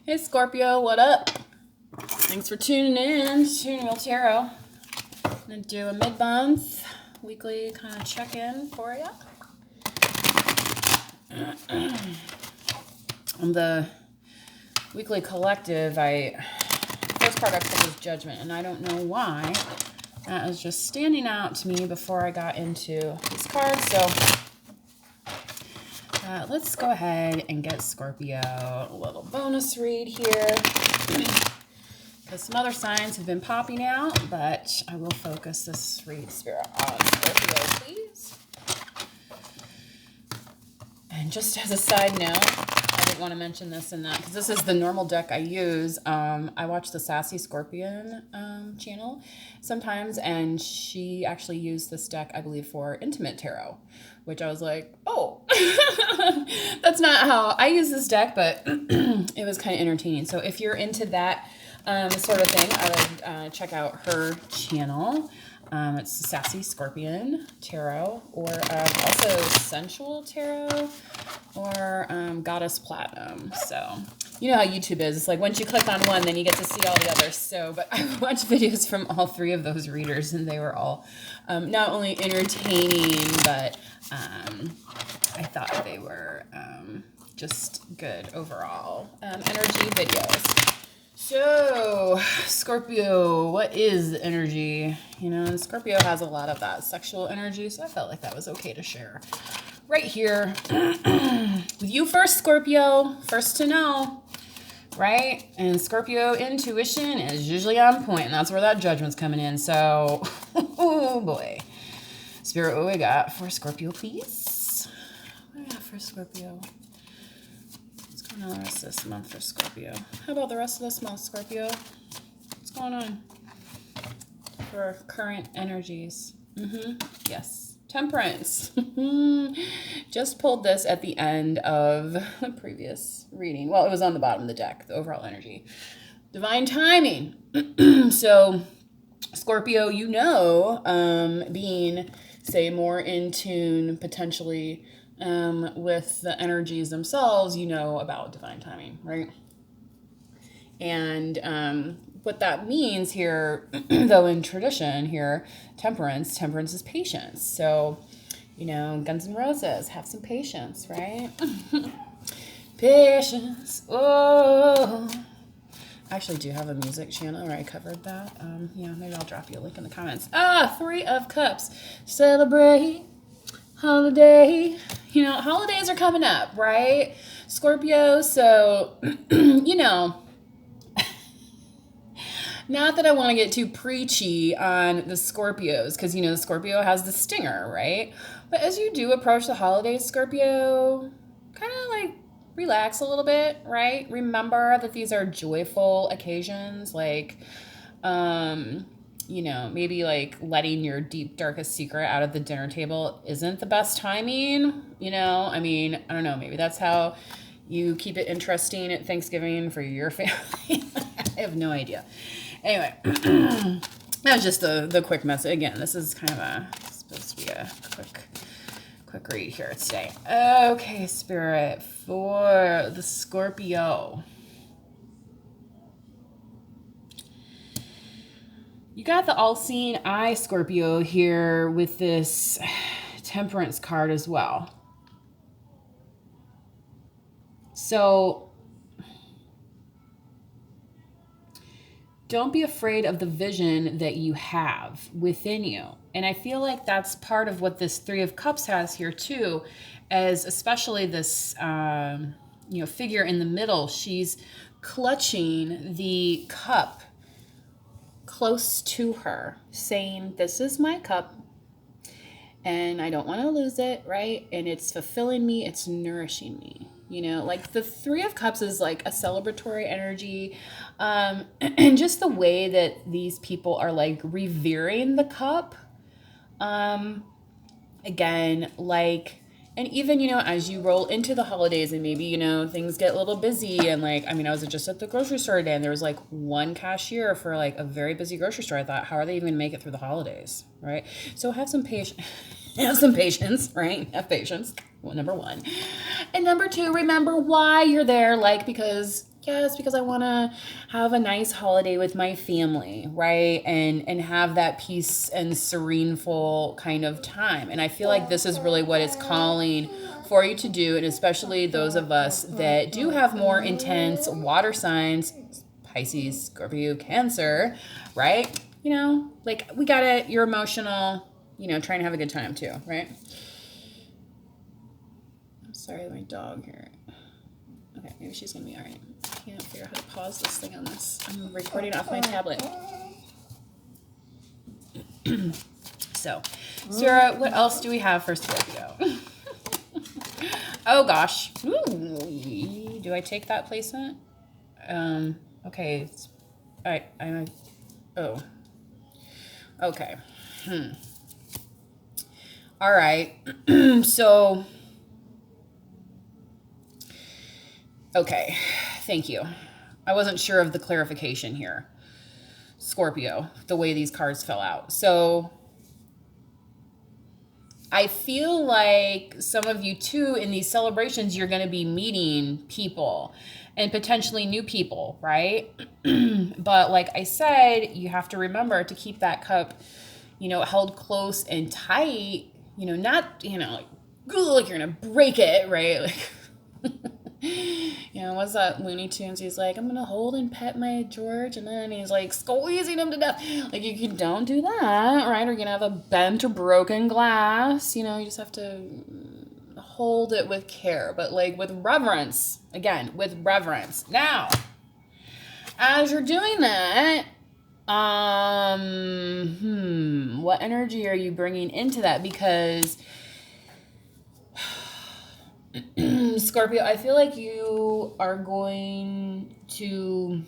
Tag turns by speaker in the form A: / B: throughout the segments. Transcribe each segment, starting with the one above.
A: Hey Scorpio, what up? Thanks for tuning in to Tuning Tarot. I'm going to do a mid-month weekly kind of check-in for you. On the weekly collective, first part I pulled was Judgment, and I don't know why. That was just standing out to me before I got into these cards, so let's go ahead and get Scorpio a little bonus read here. Because some other signs have been popping out, but I will focus this read spirit on Scorpio, please. And just as a side note, I didn't want to mention this and that because this is the normal deck I use. I watch the Sassy Scorpion channel sometimes, and she actually used this deck, I believe, for Intimate Tarot, which I was like, oh, that's not how I use this deck, but it was kind of entertaining. So if you're into that sort of thing, I would check out her channel. It's Sassy Scorpion Tarot, or also Sensual Tarot, or Goddess Platinum. So you know how YouTube is. It's like once you click on one, then you get to see all the others. So, but I watched videos from all three of those readers, and they were all not only entertaining, but I thought they were just good overall energy videos. So, Scorpio, what is the energy? You know, and Scorpio has a lot of that sexual energy, so I felt like that was okay to share right here. With you first, Scorpio, first to know, right? And Scorpio intuition is usually on point, and that's where that judgment's coming in. So, oh boy. Spirit, what we got for Scorpio, please? What do we got for Scorpio? The rest of this month for Scorpio. How about the rest of this month, Scorpio? What's going on for current energies? Yes. Temperance. Just pulled this at the end of the previous reading. Well, it was on the bottom of the deck, the overall energy. Divine timing. So, Scorpio, you know, being, say, more in tune, potentially, with the energies themselves, you know about divine timing, right? And what that means here, though, in tradition here, temperance is patience. So, you know, Guns N' Roses, have some patience, right? Patience. Oh, I actually do have a music channel where I covered that. Yeah, maybe I'll drop you a link in the comments. Three of Cups. Celebrate. Holiday. You know, holidays are coming up, right? Scorpio, so, you know, not that I want to get too preachy on the Scorpios, because, you know, the Scorpio has the stinger, right? But as you do approach the holidays, Scorpio, kind of like relax a little bit, right? Remember that these are joyful occasions, like, you know, maybe like letting your deep, darkest secret out of the dinner table isn't the best timing, you know? I mean, I don't know, maybe that's how you keep it interesting at Thanksgiving for your family. I have no idea. Anyway, that was just the quick message. Again, this is kind of supposed to be a quick read here today. Okay, Spirit, for the Scorpio. You got the all-seeing eye, Scorpio, here with this Temperance card as well. So, don't be afraid of the vision that you have within you. And I feel like that's part of what this Three of Cups has here too, as especially this you know, figure in the middle. She's clutching the cup close to her, saying, this is my cup and I don't want to lose it, right? And it's fulfilling me, it's nourishing me, you know? Like the Three of Cups is like a celebratory energy, and just the way that these people are like revering the cup, again, like, and even, you know, as you roll into the holidays and maybe, you know, things get a little busy and like, I mean, I was just at the grocery store today and there was like one cashier for like a very busy grocery store. I thought, how are they even going to make it through the holidays, right? So have some patience, right? Have patience, well, number one. And number two, remember why you're there, like, because yes, because I want to have a nice holiday with my family, right? And have that peace and sereneful kind of time. And I feel like this is really what it's calling for you to do, and especially those of us that do have more intense water signs, Pisces, Scorpio, Cancer, right? You know, like we got it, you're emotional, you know, trying to have a good time too, right? I'm sorry, my dog here. Okay, maybe she's gonna be all right. I can't figure out how to pause this thing on this. I'm recording off my tablet. So, Sarah, what else do we have for Scorpio? Oh gosh. Ooh, do I take that placement? Okay. Oh. Okay. All right. So, okay. Thank you. I wasn't sure of the clarification here. Scorpio, the way these cards fell out. So, I feel like some of you too, in these celebrations, you're going to be meeting people and potentially new people, right? But like I said, you have to remember to keep that cup, you know, held close and tight, you know, not, you know, like you're going to break it, right? Like, you know, what's that Looney Tunes? He's like, I'm gonna hold and pet my George, and then he's like squeezing him to death. Like, you don't do that, right? Or you're gonna have a bent or broken glass. You know, you just have to hold it with care, but like with reverence. Again, with reverence. Now, as you're doing that, what energy are you bringing into that? Because Scorpio, I feel like you are going to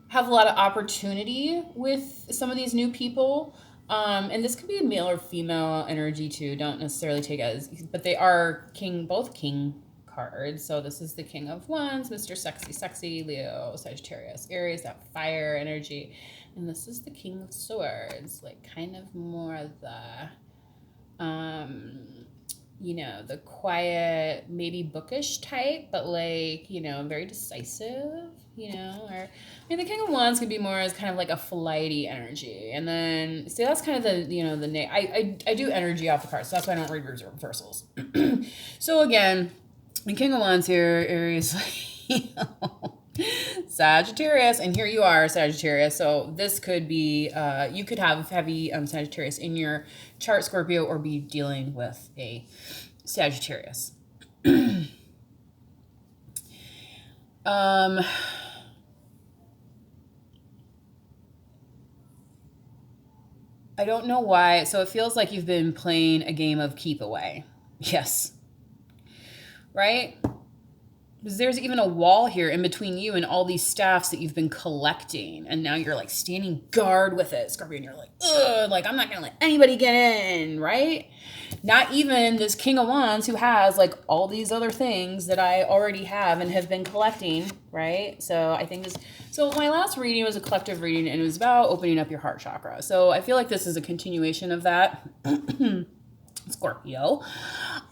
A: have a lot of opportunity with some of these new people. And this could be a male or female energy too. Don't necessarily take it as, but they are both king cards. So this is the King of Wands, Mr. Sexy, Leo, Sagittarius, Aries, that fire energy. And this is the King of Swords, like kind of more the you know, the quiet, maybe bookish type, but like, you know, very decisive, you know, or I mean, the King of Wands can be more as kind of like a flighty energy. And then, see, that's kind of the, you know, I do energy off the cards, so that's why I don't read reversals. So again, the King of Wands here, Aries, you know, Sagittarius, and here you are, Sagittarius. So this could be, you could have heavy Sagittarius in your chart, Scorpio, or be dealing with a Sagittarius. I don't know why. So it feels like you've been playing a game of keep away. Yes. Right? Because there's even a wall here in between you and all these staffs that you've been collecting. And now you're like standing guard with it, Scorpio. And you're like, ugh, like I'm not going to let anybody get in, right? Not even this King of Wands who has like all these other things that I already have and have been collecting, right? So I think this, so my last reading was a collective reading and it was about opening up your heart chakra. So I feel like this is a continuation of that. Scorpio.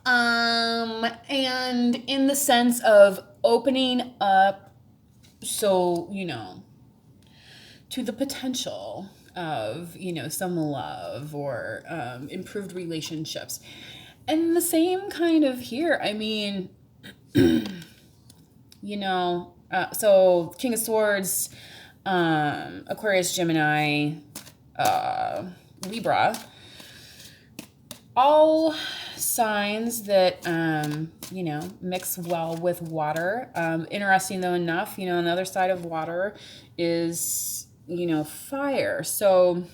A: And in the sense of opening up, so, you know, to the potential of, you know, some love or improved relationships. And the same kind of here. I mean, you know, so King of Swords, Aquarius, Gemini, Libra, all signs that, you know, mix well with water. Interesting though enough, you know, on the other side of water is, you know, fire. So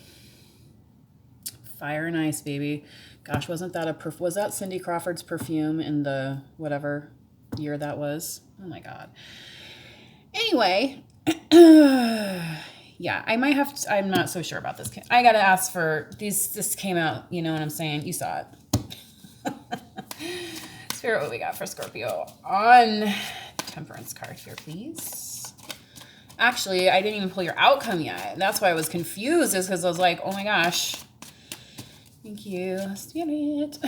A: fire and ice, baby. Gosh, wasn't that was that Cindy Crawford's perfume in the whatever year that was? Oh my God. Anyway, yeah, I might have to, I'm not so sure about this. I got to ask for these. This came out, you know what I'm saying? You saw it. Spirit, what we got for Scorpio on Temperance card here, please. Actually, I didn't even pull your outcome yet. That's why I was confused, is because I was like, oh my gosh. Thank you, Spirit.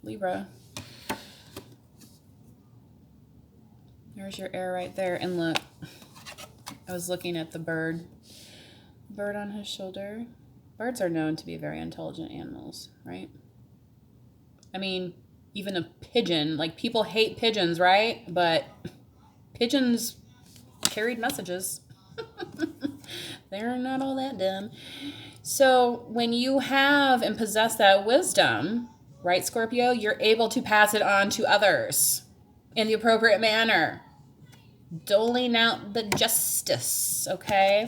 A: Libra. There's your air right there. And look, I was looking at the bird on his shoulder. Birds are known to be very intelligent animals, right? I mean, even a pigeon, like people hate pigeons, right? But pigeons carried messages. They're not all that dumb. So when you have and possess that wisdom, right, Scorpio, you're able to pass it on to others in the appropriate manner. Doling out the justice, okay?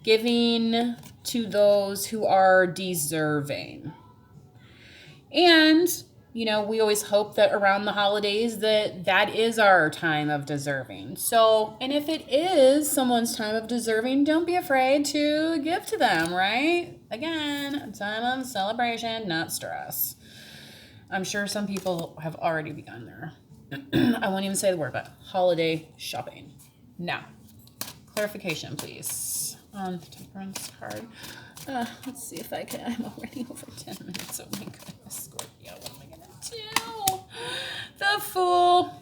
A: Giving to those who are deserving. And, you know, we always hope that around the holidays that is our time of deserving. So, and if it is someone's time of deserving, don't be afraid to give to them, right? Again, a time of celebration, not stress. I'm sure some people have already begun there. I won't even say the word, but holiday shopping. Now, clarification, please, on the temperance card. Let's see if I can. I'm already over 10 minutes. Oh my goodness, Scorpio, what am I going to do? The Fool.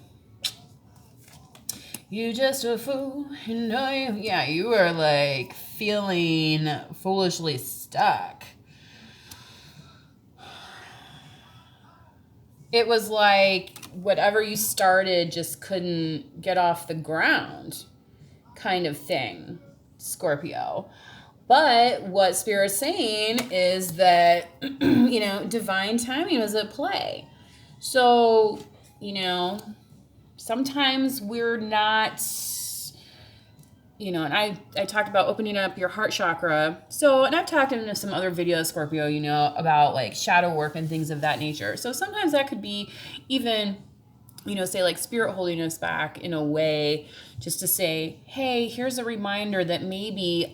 A: You just a fool. Yeah, you were like feeling foolishly stuck. It was like whatever you started just couldn't get off the ground kind of thing, Scorpio. But what Spirit's saying is that, you know, divine timing was at play. So, you know, sometimes we're not, you know, and I talked about opening up your heart chakra. So, and I've talked in some other videos, Scorpio, you know, about like shadow work and things of that nature. So sometimes that could be even, you know, say like Spirit holding us back in a way just to say, hey, here's a reminder that maybe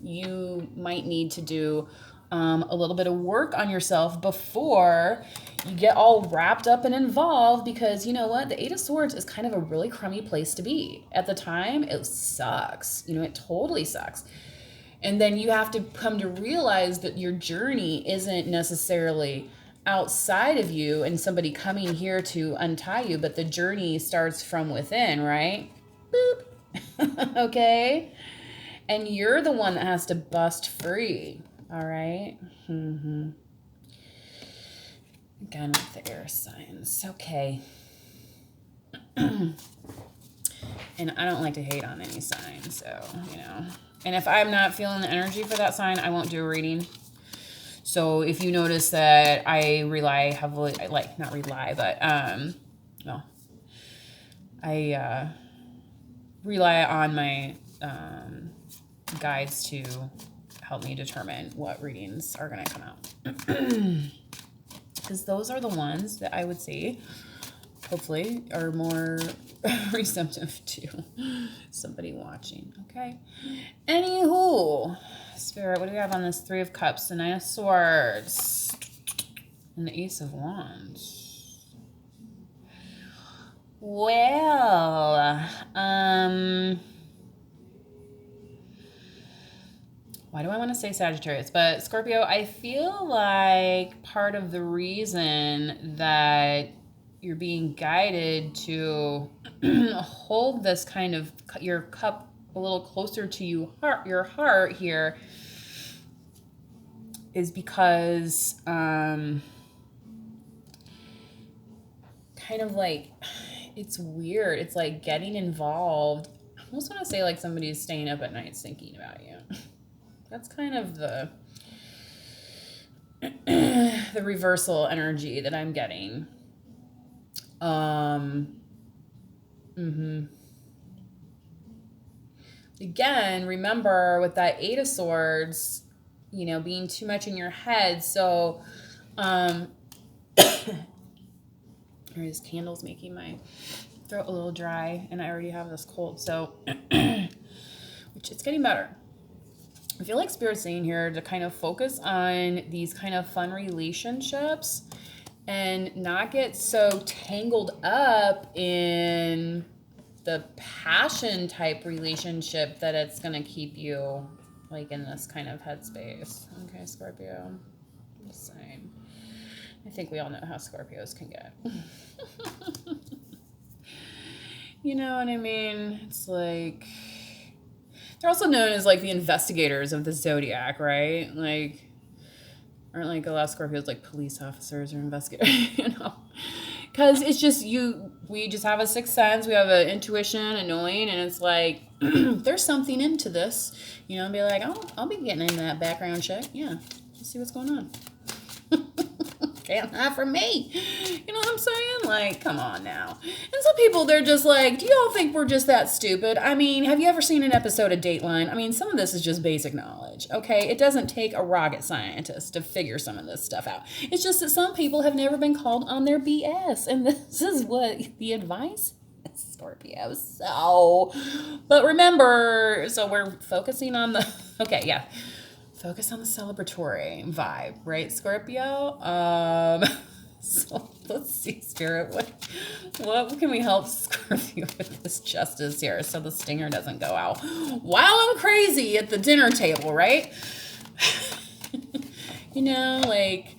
A: you might need to do a little bit of work on yourself before you get all wrapped up and involved, because you know what? The Eight of Swords is kind of a really crummy place to be. At the time, it sucks. You know, it totally sucks. And then you have to come to realize that your journey isn't necessarily outside of you and somebody coming here to untie you, but the journey starts from within, right? Boop. Okay? And you're the one that has to bust free. All right? Mm-hmm. Again with the air signs. Okay. And I don't like to hate on any sign, so, you know. And if I'm not feeling the energy for that sign, I won't do a reading. So if you notice that I rely heavily, not rely, but, well, I rely on my guides to help me determine what readings are going to come out. Because those are the ones that I would say, hopefully, are more receptive to somebody watching, okay? Anywho, Spirit, what do we have on this Three of Cups, the Nine of Swords, and the Ace of Wands? Well, why do I want to say Sagittarius? But Scorpio, I feel like part of the reason that you're being guided to hold this kind of your cup a little closer to your heart here is because kind of like it's weird. It's like getting involved. I almost want to say like somebody's staying up at night thinking about you. That's kind of the reversal energy that I'm getting. Again, remember with that Eight of Swords, you know, being too much in your head. So, this candle's making my throat a little dry, and I already have this cold. So, which it's getting better. I feel like Spirit's saying here to kind of focus on these kind of fun relationships and not get so tangled up in the passion type relationship that it's going to keep you like in this kind of headspace. Okay, Scorpio. Just saying. I think we all know how Scorpios can get. You know what I mean? It's like, they're also known as like the investigators of the zodiac, right? Like, aren't like a lot of Scorpios like police officers or investigators, you know? Because it's just we just have a sixth sense, we have an intuition, a knowing, and it's like, there's something into this, you know, and be like, I'll be getting in that background check. Yeah, let's see what's going on. Can't hide from me. You know what I'm saying? Like, come on now. And some people, they're just like, do y'all think we're just that stupid? I mean, have you ever seen an episode of Dateline? I mean, some of this is just basic knowledge, okay? It doesn't take a rocket scientist to figure some of this stuff out. It's just that some people have never been called on their BS. And this is what the advice is, Scorpio. So, but remember, so we're focusing on the, okay, yeah. Focus on the celebratory vibe, right, Scorpio? So let's see, Spirit, what can we help Scorpio with this justice here so the stinger doesn't go out while I'm crazy at the dinner table, right? You know, like,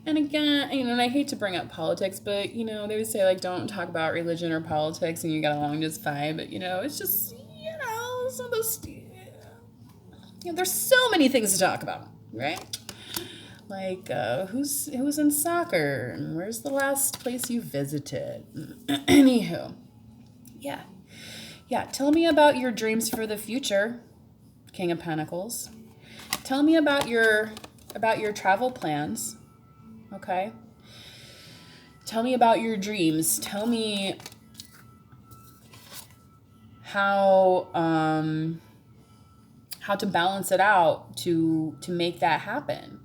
A: and again, you know, and I hate to bring up politics, but, you know, they would say, like, don't talk about religion or politics and you get along just fine, but, you know, it's just, you know, some of those... You know, there's so many things to talk about, right? Like, who's in soccer? And where's the last place you visited? Anywho, yeah. Tell me about your dreams for the future, King of Pentacles. Tell me about your travel plans, okay? Tell me about your dreams. Tell me how to balance it out to make that happen.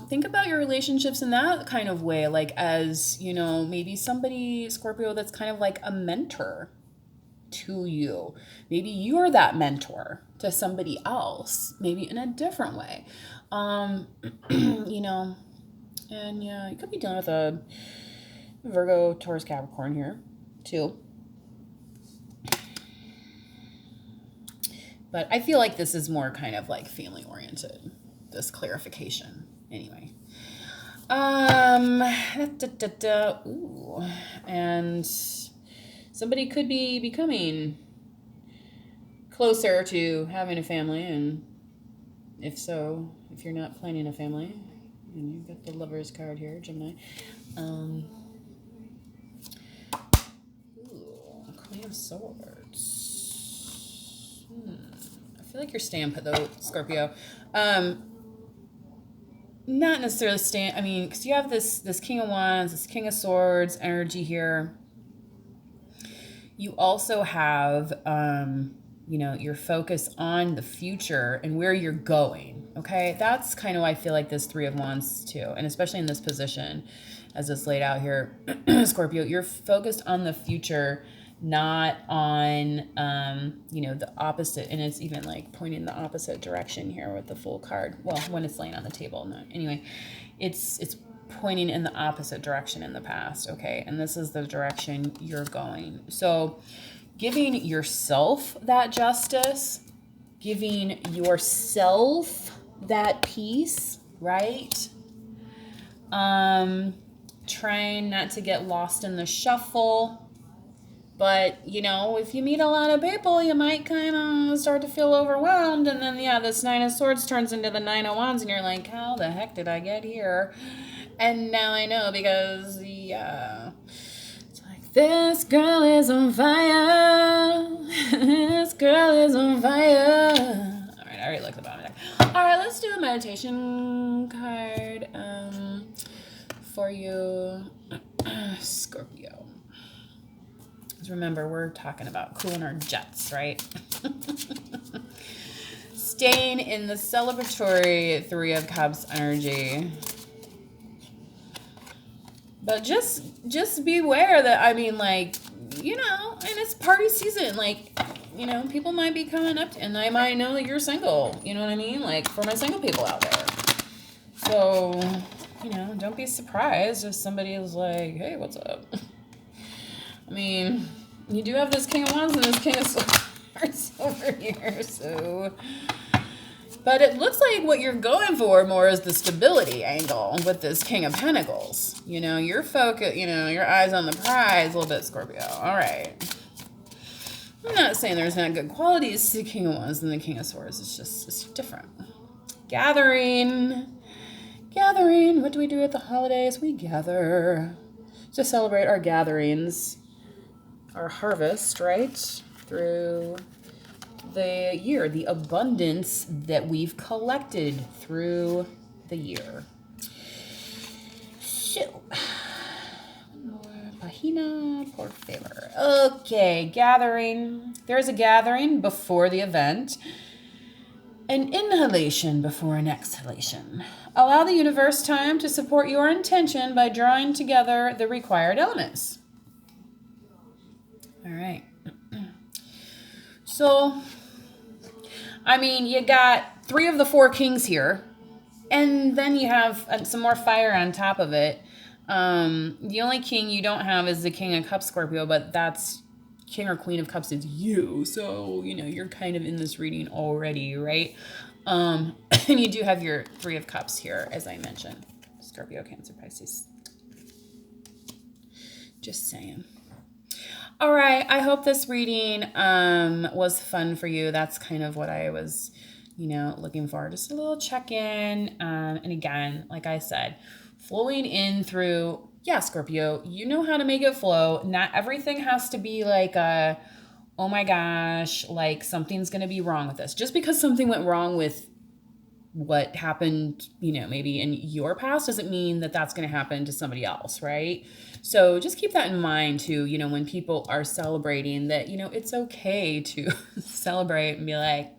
A: Think about your relationships in that kind of way, like as, you know, maybe somebody, Scorpio, that's kind of like a mentor to you. Maybe you're that mentor to somebody else, maybe in a different way. You know, and yeah, you could be dealing with a Virgo, Taurus, Capricorn here too. But I feel like this is more kind of like family oriented, this clarification. Anyway. Ooh. And somebody could be becoming closer to having a family. And if so, if you're not planning a family, and you've got the Lover's card here, Gemini. Ooh, Queen of Swords. I feel like you're staying put though, Scorpio. Not necessarily staying, I mean, because you have this King of Wands, this King of Swords energy here. You also have, you know, your focus on the future and where you're going, okay? That's kind of why I feel like this Three of Wands too, and especially in this position as it's laid out here, Scorpio, you're focused on the future, not on, you know, the opposite. And it's even like pointing the opposite direction here with the Fool card. Well, when it's laying on the table. No, anyway, it's pointing in the opposite direction in the past. Okay. And this is the direction you're going. So giving yourself that justice, giving yourself that peace, right? Trying not to get lost in the shuffle. But, you know, if you meet a lot of people, you might kind of start to feel overwhelmed. And then, yeah, this Nine of Swords turns into the Nine of Wands. And you're like, how the heck did I get here? And now I know because, yeah, it's like, this girl is on fire. This girl is on fire. All right, I already looked at the bottom of that. All right, let's do a meditation card for you, Scorpio. Remember, we're talking about cooling our jets, right? Staying in the celebratory Three of Cups energy. But just beware that, I mean, like, you know, and it's party season. Like, you know, people might be coming up to, and I might know that you're single. You know what I mean? Like, for my single people out there. So, you know, don't be surprised if somebody is like, hey, what's up? I mean, you do have this King of Wands and this King of Swords over here, so... But it looks like what you're going for more is the stability angle with this King of Pentacles. You know, your focus, you know, your eyes on the prize a little bit, Scorpio. All right. I'm not saying there's not good qualities to the King of Wands and the King of Swords. It's different. Gathering. Gathering. What do we do at the holidays? We gather to celebrate our gatherings, our harvest, right? Through the year, the abundance that we've collected through the year. So, one more. Pagina, por favor. Okay, gathering. There's a gathering before the event. An inhalation before an exhalation. Allow the universe time to support your intention by drawing together the required elements. All right. So, I mean, you got 3 of the 4 kings here, and then you have some more fire on top of it. The only king you don't have is the King of Cups, Scorpio, but that's King or Queen of Cups is you. So, you know, you're kind of in this reading already, right? And you do have your 3 of Cups here, as I mentioned. Scorpio, Cancer, Pisces. Just saying. All right. I hope this reading was fun for you. That's kind of what I was, you know, looking for. Just a little check-in. And again, like I said, flowing in through, yeah, Scorpio, you know how to make it flow. Not everything has to be like a, oh my gosh, like something's going to be wrong with this. Just because something went wrong with what happened, you know, maybe in your past doesn't mean that that's going to happen to somebody else, right? So just keep that in mind too, you know, when people are celebrating that, you know, it's okay to celebrate and be like,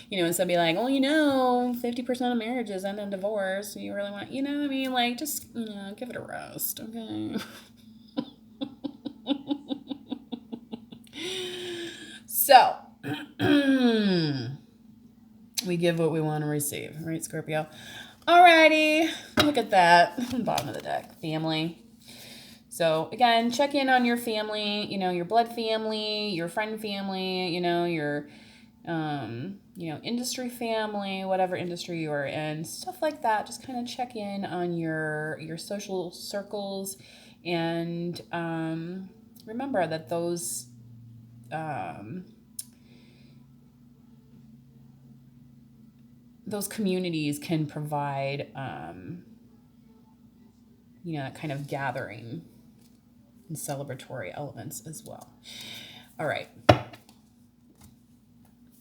A: you know, instead of be like, oh, you know, 50% of marriages end in divorce. You really want, you know what I mean? Like, just, you know, give it a rest, okay? So, we give what we want to receive, right, Scorpio? Alrighty, look at that. Bottom of the deck, family. So again, check in on your family, you know, your blood family, your friend family, you know, your industry family, whatever industry you're in, stuff like that. Just kind of check in on your social circles, and remember that those communities can provide that kind of gathering and celebratory elements as well. All right.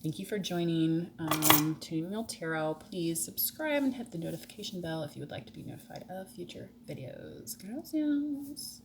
A: Thank you for joining Tuning Wheel Tarot. Please subscribe and hit the notification bell if you would like to be notified of future videos. Gracias.